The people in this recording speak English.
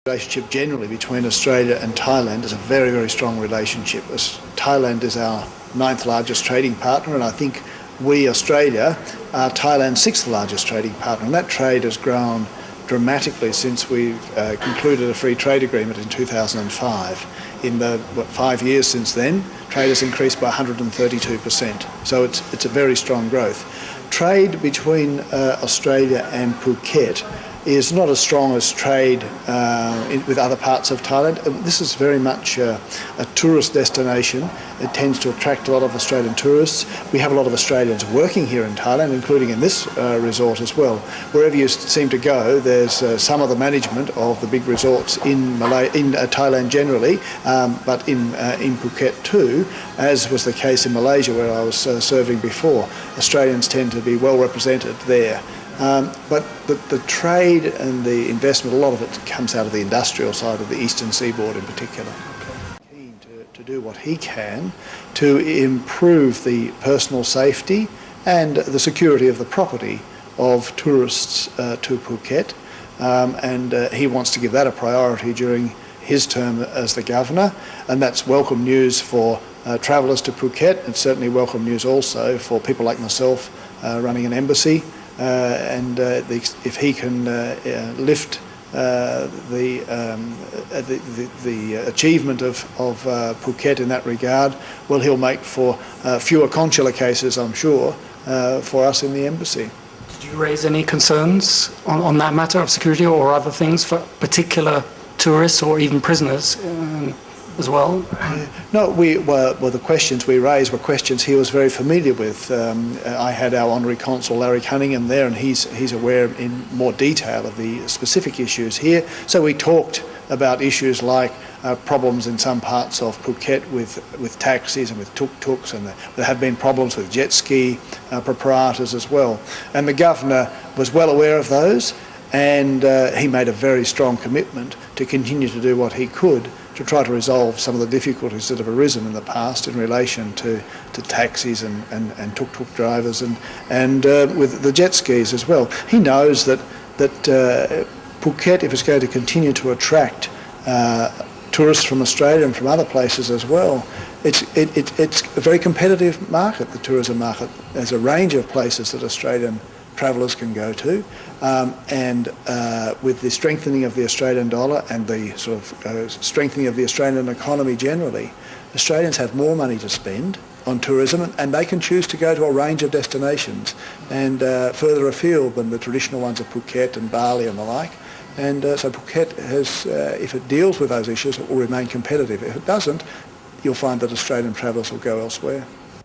Relationship generally between Australia and Thailand is a very, very strong relationship. Thailand is our 9th largest trading partner, and I think we, Australia, are Thailand's 6th largest trading partner, and that trade has grown dramatically since we've concluded a free trade agreement in 2005. In the 5 years since then, trade has increased by 132%. So it's a very strong growth. Trade between Australia and Phuket is not as strong as trade with other parts of Thailand. This is very much a tourist destination. It tends to attract a lot of Australian tourists. We have a lot of Australians working here in Thailand, including in this resort as well. Wherever you seem to go, there's some of the management of the big resorts in Thailand generally, but in Phuket too, as was the case in Malaysia where I was serving before. Australians tend to be well represented there. But the trade and the investment, a lot of it comes out of the industrial side of the eastern seaboard in particular. Keen to do what he can to improve the personal safety and the security of the property of tourists to Phuket, and he wants to give that a priority during his term as the governor, and that's welcome news for travellers to Phuket. It's certainly welcome news also for people like myself running an embassy. If he can lift the achievement of Phuket in that regard, well, he'll make for fewer consular cases, I'm sure, for us in the embassy. Did you raise any concerns on that matter of security or other things for particular tourists or even prisoners as well? No, the questions we raised were questions he was very familiar with. I had our Honorary Consul Larry Cunningham there, and he's aware in more detail of the specific issues here. So we talked about issues like problems in some parts of Phuket with taxis and with tuk-tuks, and there have been problems with jet ski proprietors as well. And the Governor was well aware of those, and he made a very strong commitment to continue to do what he could to try to resolve some of the difficulties that have arisen in the past in relation to taxis and tuk-tuk drivers and with the jet skis as well. He knows that Phuket, if it's going to continue to attract tourists from Australia and from other places as well, it's a very competitive market, the tourism market. There's a range of places that Australian travellers can go to, and with the strengthening of the Australian dollar and the sort of strengthening of the Australian economy generally, Australians have more money to spend on tourism, and they can choose to go to a range of destinations and further afield than the traditional ones of Phuket and Bali and the like. And so Phuket has, if it deals with those issues, it will remain competitive. If it doesn't, you'll find that Australian travellers will go elsewhere.